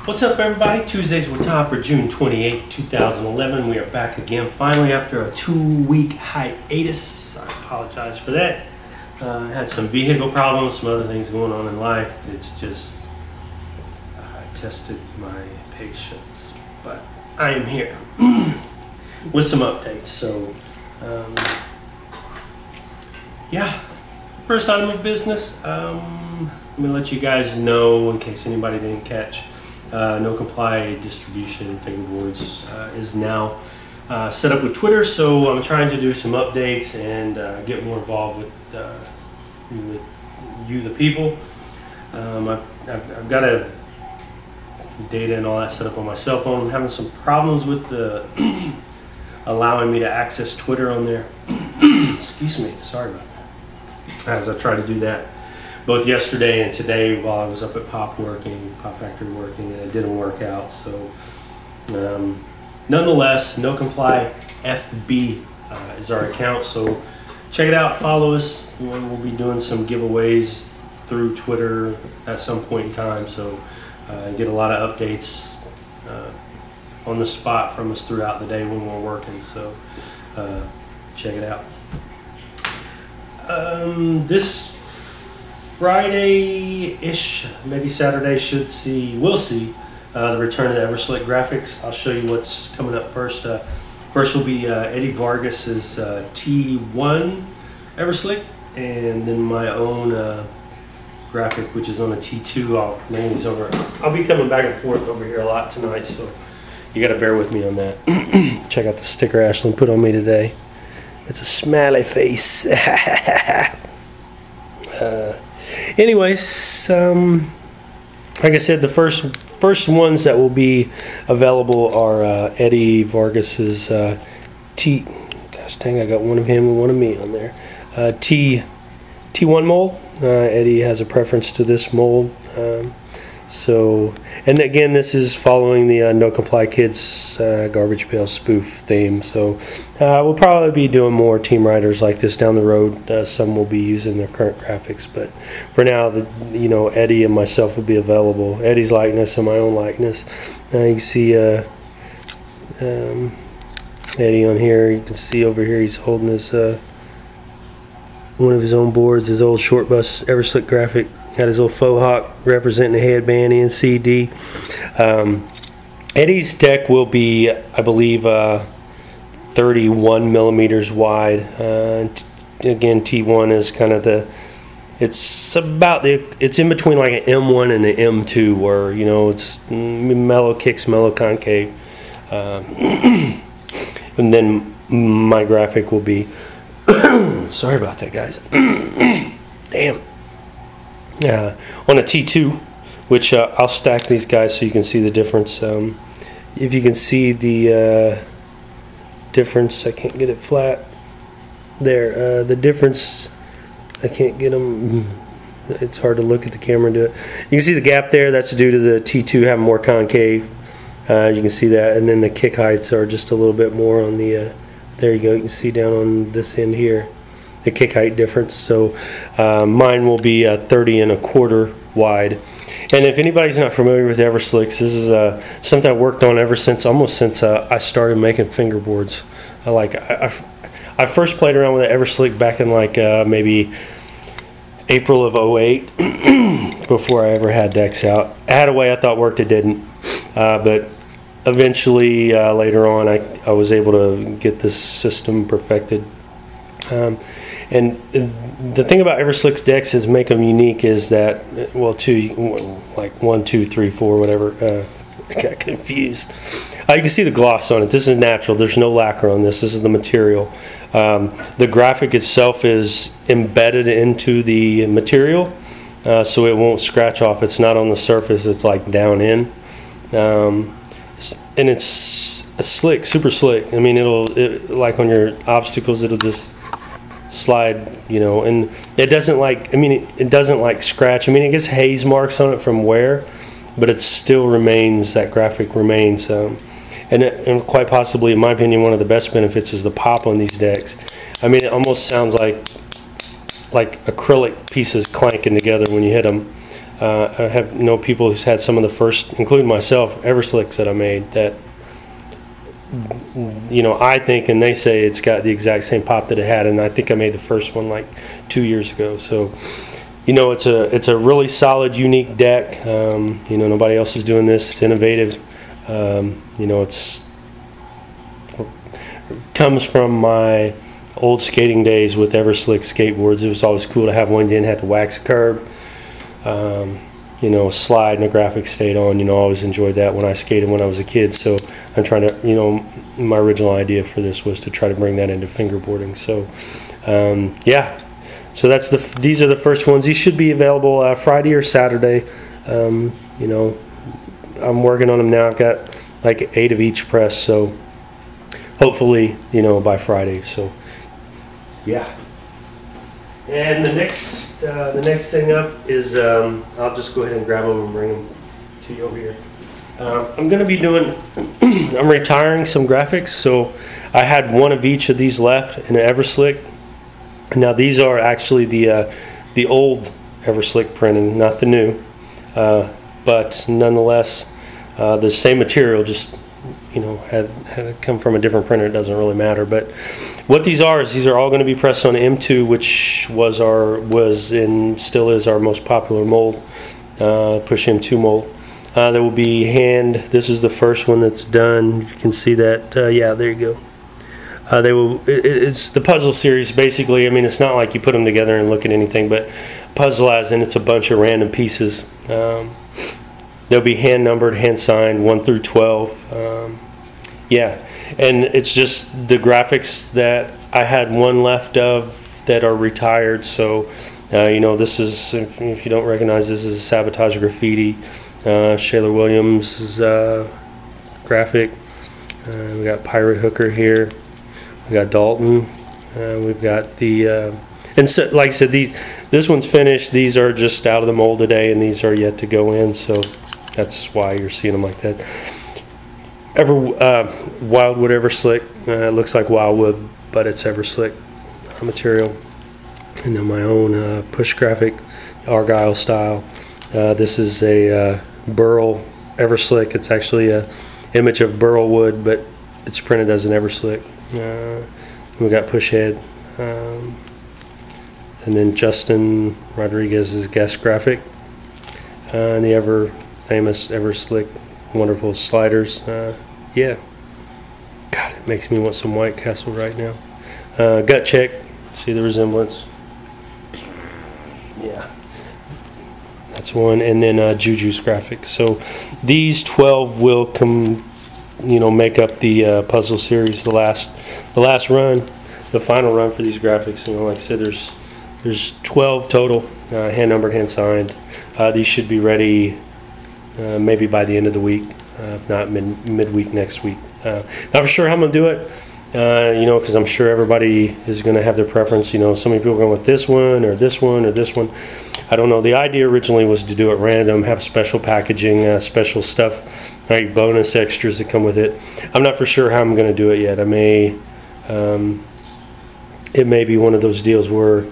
What's up, everybody? Tuesdays with Todd for June 28, 2011. We are back again finally after a 2-week hiatus. I apologize for that. I had some vehicle problems, some other things going on in life. It's just, I tested my patience, but I am here with some updates. So, yeah, first item of business. Let me let you guys know in case anybody didn't catch. No comply distribution fingerboards is now set up with Twitter, so I'm trying to do some updates and get more involved with you, the people. I've got a data and all that set up on my cell phone. I'm having some problems with the allowing me to access Twitter on there. Excuse me, sorry about that. As I try to do that both yesterday and today while I was up at Pop Factory working, and it didn't work out. So nonetheless, No Comply FB is our account, so check it out, follow us. We'll be doing some giveaways through Twitter at some point in time, so get a lot of updates on the spot from us throughout the day when we're working, so check it out. This Friday-ish, maybe Saturday, we'll see the return of the Everslick graphics. I'll show you what's coming up first. First will be Eddy Vargas's T1 Everslick, and then my own graphic, which is on a T2. I'll be coming back and forth over here a lot tonight, so you got to bear with me on that. Check out the sticker Ashlyn put on me today. It's a smiley face. Anyways, like I said, the first ones that will be available are Eddy Vargas's gosh dang, I got one of him and one of me on there. T1 mold. Eddy has a preference to this mold. So, and again, this is following the No Comply Kids Garbage Pail spoof theme. So we'll probably be doing more team riders like this down the road. Some will be using their current graphics, but for now, Eddy and myself will be available. Eddy's likeness and my own likeness. You can see Eddy on here. You can see over here he's holding his one of his own boards, his old short bus Everslick graphic. Got his little faux hawk representing the headband and CD. Eddy's deck will be, I believe, 31 millimeters wide. Again, T1 is kind of it's in between like an M1 and an M2, where it's mellow kicks, mellow concave. And then my graphic will be sorry about that, guys. Damn. On a T2, which I'll stack these guys so you can see the difference. If you can see the difference, I can't get it flat there. The difference, I can't get them. It's hard to look at the camera and do it. You can see the gap there. That's due to the T2 having more concave. You can see that, and then the kick heights are just a little bit more on the. There you go. You can see down on this end here the kick height difference. So mine will be 30 1/4 wide. And if anybody's not familiar with Everslicks, this is something I worked on almost since I started making fingerboards. I first played around with the Everslick back in maybe April of 08 before I ever had decks out. I had a way I thought worked, it didn't, but eventually later on I was able to get this system perfected. And the thing about Everslick's decks is make them unique is that, well, 1, 2, 3, 4, whatever. I got confused. You can see the gloss on it. This is natural. There's no lacquer on this. This is the material. The graphic itself is embedded into the material, so it won't scratch off. It's not on the surface. It's like down in. And it's slick, super slick. I mean, like on your obstacles, it'll just slide, and it doesn't it doesn't scratch. I mean, it gets haze marks on it from wear, but it still remains, that graphic remains. And quite possibly, in my opinion, one of the best benefits is the pop on these decks. I mean, it almost sounds like acrylic pieces clanking together when you hit them. I have know people who's had some of the first, including myself, Everslicks that I made that, you know, I think, and they say it's got the exact same pop that it had, and I think I made the first one like 2 years ago. So, you know, it's a really solid, unique deck. You know, nobody else is doing this. It's innovative. You know, comes from my old skating days with Everslick skateboards. It was always cool to have one you didn't have to wax a curb. You know, slide and a graphic stayed on. You know, I always enjoyed that when I skated when I was a kid. So I'm trying to, you know, my original idea for this was to try to bring that into fingerboarding. So yeah, so these are the first ones. These should be available Friday or Saturday. You know, I'm working on them now. I've got like 8 of each press, so hopefully, you know, by Friday. So yeah. And the next thing up is, I'll just go ahead and grab them and bring them to you over here. I'm going to be doing, I'm retiring some graphics, so I had one of each of these left in an Everslick. Now these are actually the old Everslick printing, not the new, but nonetheless the same material, just, you know, had it come from a different printer, it doesn't really matter. But what these are is these are all going to be pressed on M2, which was and still is our most popular mold, push M2 mold. There will be hand. This is the first one that's done. You can see that. Yeah, there you go. It's the puzzle series basically. I mean, it's not like you put them together and look at anything, but puzzle as in it's a bunch of random pieces. They'll be hand numbered, hand signed, 1 through 12. Yeah, and it's just the graphics that I had one left of that are retired. So, you know, this is, if you don't recognize, this is a Sabotage Graffiti, Shayler Williams graphic. We got Pirate Hooker here. We got Dalton. We've got the, and so, like I said, this one's finished. These are just out of the mold today, and these are yet to go in. So that's why you're seeing them like that. Wildwood Everslick. It looks like Wildwood, but it's Everslick material. And then my own push graphic, Argyle style. This is a burl Everslick. It's actually a image of burl wood, but it's printed as an Everslick. We got push head. And then Justin Rodriguez's guest graphic. And the ever famous Everslick wonderful sliders. Yeah, God, it makes me want some White Castle right now. Gut check, see the resemblance. Yeah, that's one. And then Juju's graphic. So these 12 will come, you know, make up the puzzle series. The last run, the final run for these graphics. You know, like I said, there's 12 total, hand numbered, hand signed. These should be ready maybe by the end of the week, if not midweek next week. Not for sure how I'm going to do it, you know, because I'm sure everybody is going to have their preference. You know, so many people are going with this one or this one or this one. I don't know. The idea originally was to do it random, have special packaging, special stuff, like bonus extras that come with it. I'm not for sure how I'm going to do it yet. I may, it may be one of those deals where,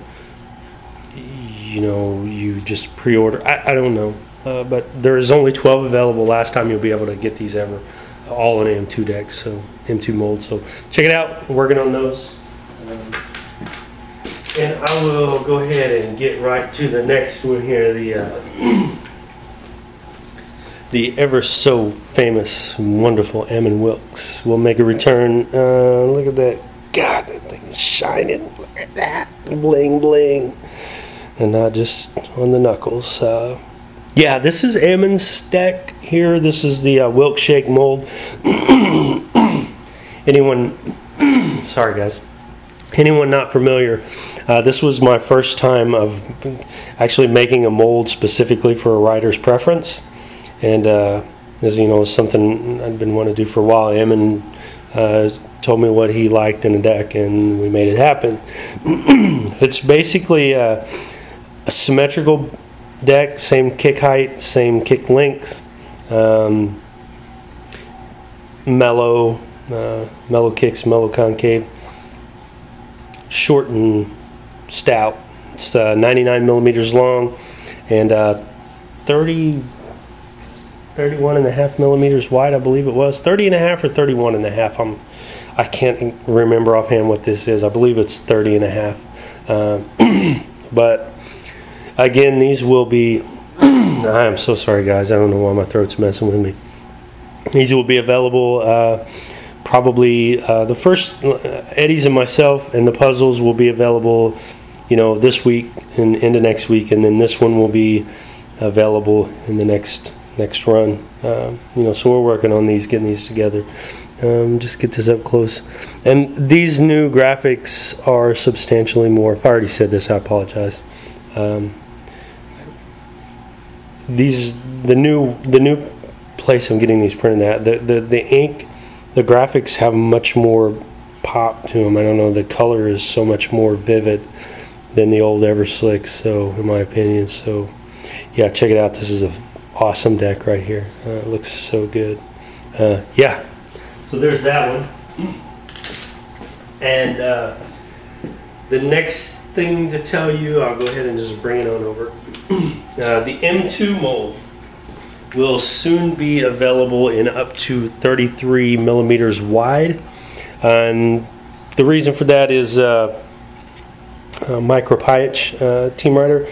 you know, you just pre-order. I don't know. But there's only 12 available. Last time you'll be able to get these ever, all in M2 decks, so M2 mold. So check it out. We're working on those, and I will go ahead and get right to the next one here. The ever so famous, wonderful Ammon Wilkes will make a return. Look at that! God, that thing is shining. Look at that, bling bling, and not just on the knuckles. Yeah, this is Ammon's deck here. This is the Wilkeshake mold. Anyone, sorry guys, anyone not familiar, this was my first time of actually making a mold specifically for a writer's preference. And as you know, something I'd been wanting to do for a while. Ammon told me what he liked in a deck, and we made it happen. It's basically a symmetrical deck, same kick height, same kick length, mellow kicks, mellow concave, short and stout. It's 99 millimeters long, and 31.5 millimeters wide, I believe it was 30.5 or 31.5. I can't remember offhand what this is. I believe it's 30.5. But again, these will be. I am so sorry, guys. I don't know why my throat's messing with me. These will be available probably the first Eddies and myself, and the puzzles will be available, this week and into next week, and then this one will be available in the next run. So we're working on these, getting these together. Just get this up close. And these new graphics are substantially more. If I already said this, I apologize. The new place I'm getting these printed at, the ink, the graphics have much more pop to them. I don't know, the color is so much more vivid than the old Everslicks, so in my opinion. So yeah, check it out. This is an awesome deck right here. It looks so good. Yeah, so there's that one. And the next thing to tell you, I'll go ahead and just bring it on over. The M2 mold will soon be available in up to 33 millimeters wide, and the reason for that is Mike Rapaich, team writer,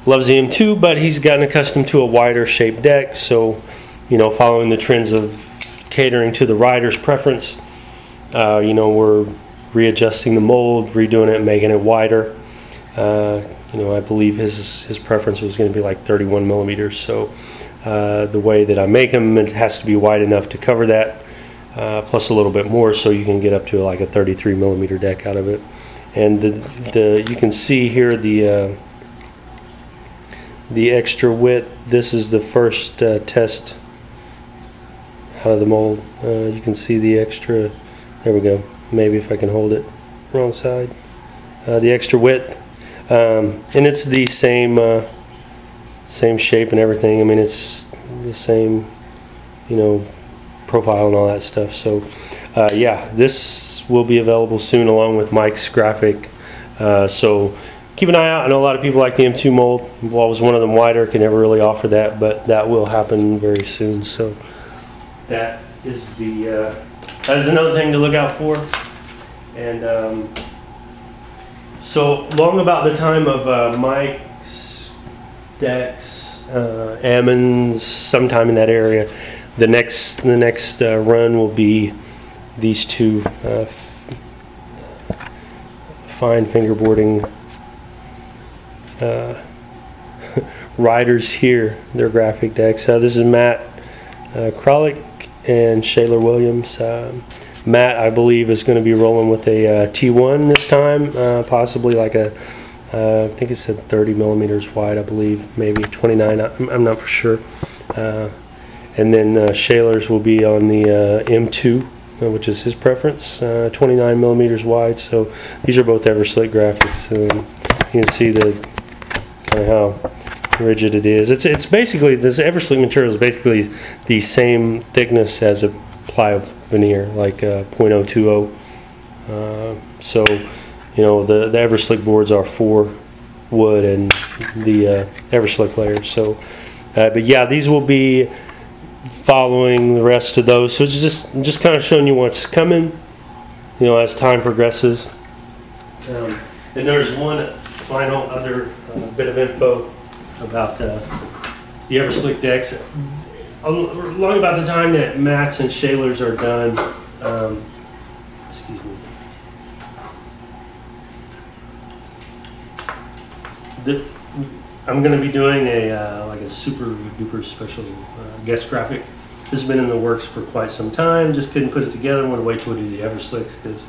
loves the M2, but he's gotten accustomed to a wider shaped deck. So, following the trends of catering to the rider's preference, we're readjusting the mold, redoing it, making it wider. I believe his preference was going to be like 31 millimeters. So the way that I make them, it has to be wide enough to cover that, plus a little bit more, so you can get up to like a 33 millimeter deck out of it. And you can see here the extra width. This is the first test out of the mold. You can see the extra. There we go. Maybe if I can hold it. Wrong side. The extra width. And it's the same shape and everything. I mean, it's the same, profile and all that stuff. So, yeah, this will be available soon along with Mike's graphic. So keep an eye out. I know a lot of people like the M2 mold. Well, I was one of them wider, can never really offer that, but that will happen very soon. So that is that's another thing to look out for. And so long about the time of Mike's decks, Ammon's, sometime in that area, the next run will be these two fine fingerboarding riders here. Their graphic decks. This is Matt Krolik and Shayler Williams. Matt, I believe, is going to be rolling with a T1 this time, possibly like I think it said 30 millimeters wide, I believe, maybe 29. I'm not for sure. And then Shayler's will be on the M2, which is his preference, 29 millimeters wide. So these are both Everslick graphics. You can see the kind of how rigid it is. It's basically, this Everslick material is basically the same thickness as a ply veneer, like 0.020. So, the Everslick boards are 4 wood and the Everslick layers. So, but yeah, these will be following the rest of those. So it's just kind of showing you what's coming, as time progresses. And there's one final other bit of info about the Everslick decks. Along about the time that Matt's and Shayler's are done, excuse me, I'm going to be doing like a super duper special guest graphic. This has been in the works for quite some time. Just couldn't put it together. I want to wait till we do the Everslicks because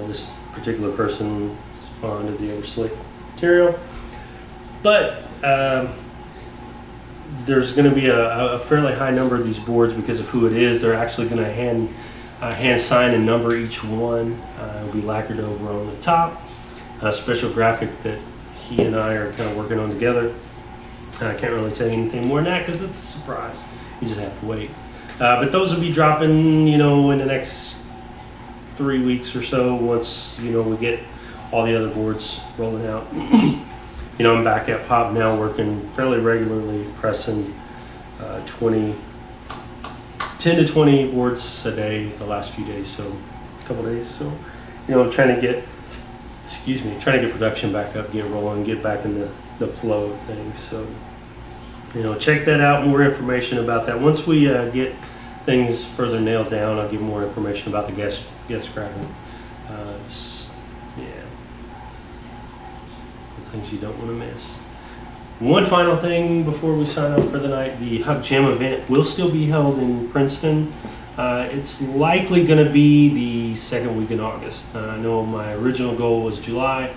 this particular person is fond of the Everslick material. But there's going to be a fairly high number of these boards because of who it is. They're actually going to hand sign and number each one. It'll be lacquered over on the top. A special graphic that he and I are kind of working on together. I can't really tell you anything more than that because it's a surprise. You just have to wait. But those will be dropping, in the next 3 weeks or so once, we get all the other boards rolling out. you know, I'm back at Pop now, working fairly regularly, pressing 10 to 20 boards a day the last few days, so a couple days. So, you know, I'm trying to get, trying to get production back up, get rolling, get back in the flow of things. So, you know, check that out. More information about that once we get things further nailed down. I'll give more information about the guest grabbing. It's, yeah, the things you don't want to miss. One final thing before we sign off for the night: the Huck Jam event will still be held in Princeton. It's likely going to be the second week in August. I know my original goal was July,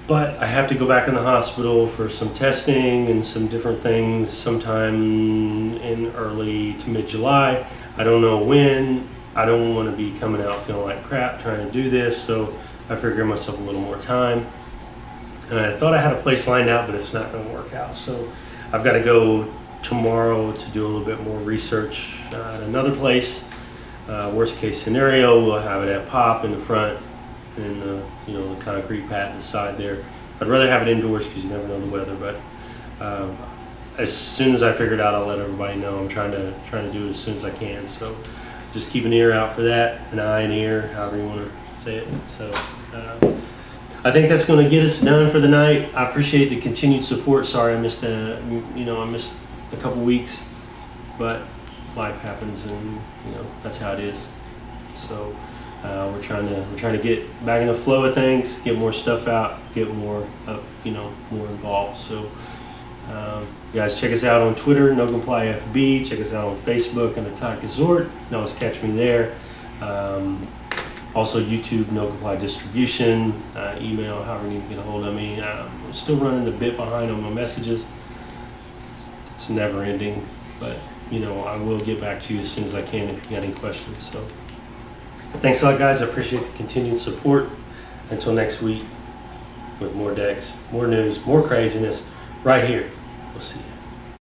but I have to go back in the hospital for some testing and some different things sometime in early to mid-July. I don't know when. I don't want to be coming out feeling like crap trying to do this, so I figured myself a little more time. And I thought I had a place lined out, but it's not going to work out. So I've got to go tomorrow to do a little bit more research at another place. Worst case scenario, we'll have it at Pop in the front and the, you know, the concrete pad in the side there. I'd rather have it indoors because you never know the weather. But as soon as I figure it out, I'll let everybody know. I'm trying to do it as soon as I can. So just keep an ear out for that, an eye and ear, however you want to say it. So. I think that's going to get us done for the night. I appreciate the continued support. Sorry I missed I missed a couple weeks, but life happens, and you know that's how it is. So we're trying to get back in the flow of things, get more stuff out, get more more involved. So you guys check us out on Twitter, No Comply FB. Check us out on Facebook under Todd Cuzzort. You can always catch me there. Also YouTube, No Comply Distribution, email, however you need to get a hold of me. I'm still running a bit behind on my messages. It's never ending, but you know, I will get back to you as soon as I can if you got any questions. So thanks a lot, guys. I appreciate the continued support. Until next week with more decks, more news, more craziness right here. We'll see you.